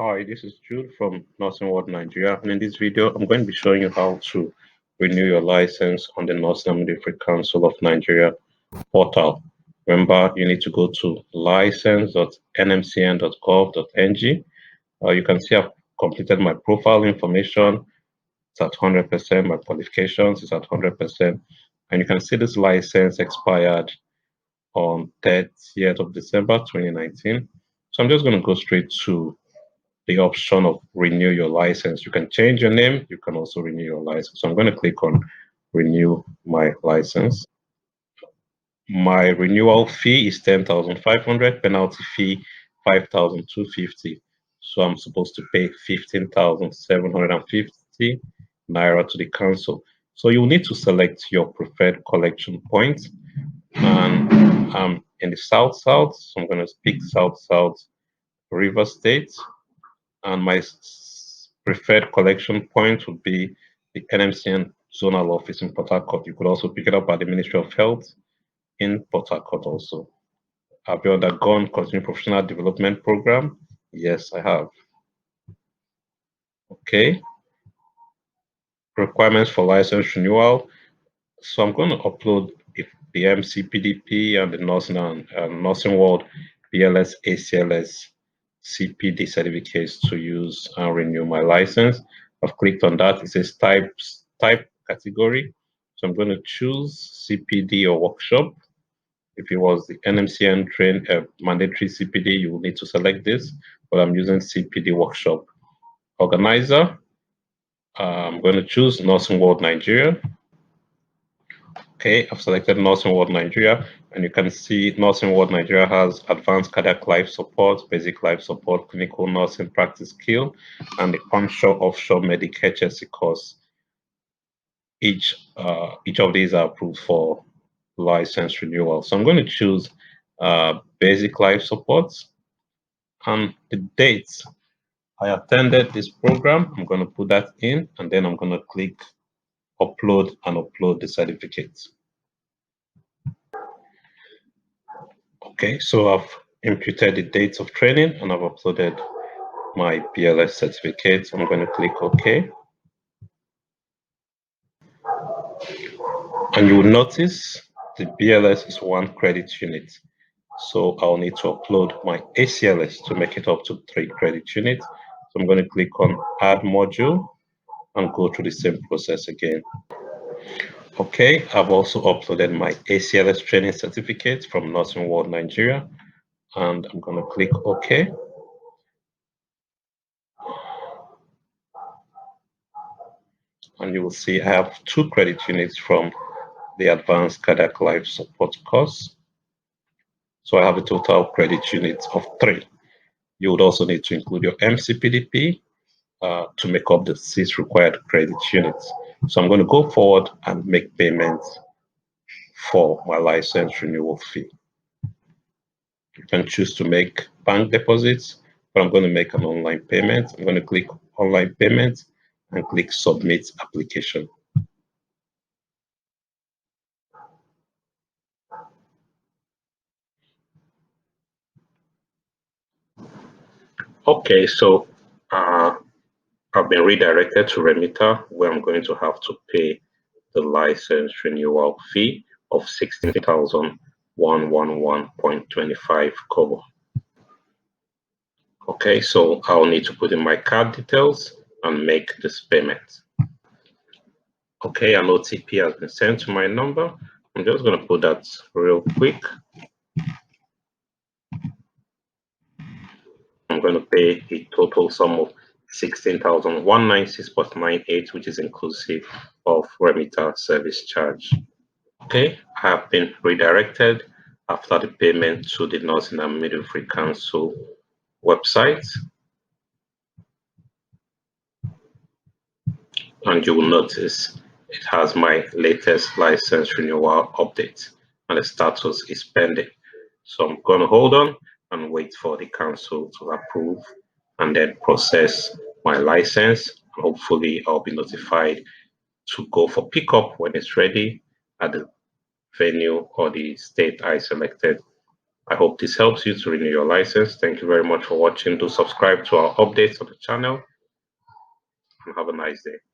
Hi, this is Jude from Nmcn Nigeria, and in this video, I'm going to be showing you how to renew your license on the Nmcn Midwifery Council of Nigeria portal. Remember, you need to go to license.nmcn.gov.ng. You can see I've completed my profile information. It's at 100%. My qualifications is at 100%. And you can see this license expired on 30th of December 2019. So I'm just going to go straight to the option of renew your license. You can change your name. You can also renew your license. So I'm going to click on renew my license. My renewal fee is 10,500, penalty fee 5,250. So I'm supposed to pay 15,750 naira to the council. So you'll need to select your preferred collection point. And I'm in the South, so I'm going to pick South River State. And my preferred collection point would be the Nmcn zonal office in Port Harcourt. You could also pick it up at the Ministry of Health in Port Harcourt also. Have you undergone continuing professional development program? Yes, I have. Okay. Requirements for license renewal. So I'm going to upload the MCPDP and the Nursing World BLS ACLS CPD certificates to use and renew my license. I've clicked on that. It says type category. So I'm going to choose CPD or workshop. If it was the Nmcn mandatory CPD, you will need to select this, but I'm using CPD workshop. Organizer, I'm going to choose Nursing World Nigeria. Okay, I've selected Nmcn World Nigeria, and you can see Nmcn World Nigeria has advanced cardiac life support, basic life support, clinical nursing practice skill, and the onshore/offshore medic HSC course. Each of these are approved for license renewal. So I'm going to choose basic life support, and the dates I attended this program, I'm going to put that in, and then I'm going to click upload and upload the certificates. Okay, so I've imputed the dates of training and I've uploaded my BLS certificate. I'm going to click OK. And you will notice the BLS is 1 credit unit. So I'll need to upload my ACLS to make it up to 3 credit units. So I'm going to click on add module and go through the same process again. Okay, I've also uploaded my ACLS training certificate from Nmcn World Nigeria, and I'm going to click OK. And you will see I have 2 credit units from the Advanced Cardiac Life Support course. So I have a total credit units of 3. You would also need to include your MCPDP to make up the 6 required credit units. So I'm going to go forward and make payments for my license renewal fee. You can choose to make bank deposits, but I'm going to make an online payment. I'm going to click online payment and click submit application. Okay, so I've been redirected to Remitter, where I'm going to have to pay the license renewal fee of 16,111.25 kobo. Okay, so I'll need to put in my card details and make this payment. Okay, an OTP has been sent to my number. I'm just going to put that real quick. I'm going to pay a total sum of 16,196.98, which is inclusive of remitter service charge. Okay, I have been redirected after the payment to the Nmcn Midwifery Council website. And you will notice it has my latest license renewal update and the status is pending. So I'm going to hold on and wait for the council to approve and then process my license. Hopefully I'll be notified to go for pickup when it's ready at the venue or the state I selected I hope this helps you to renew your license. Thank you very much for watching. Do subscribe to our updates on the channel and have a nice day.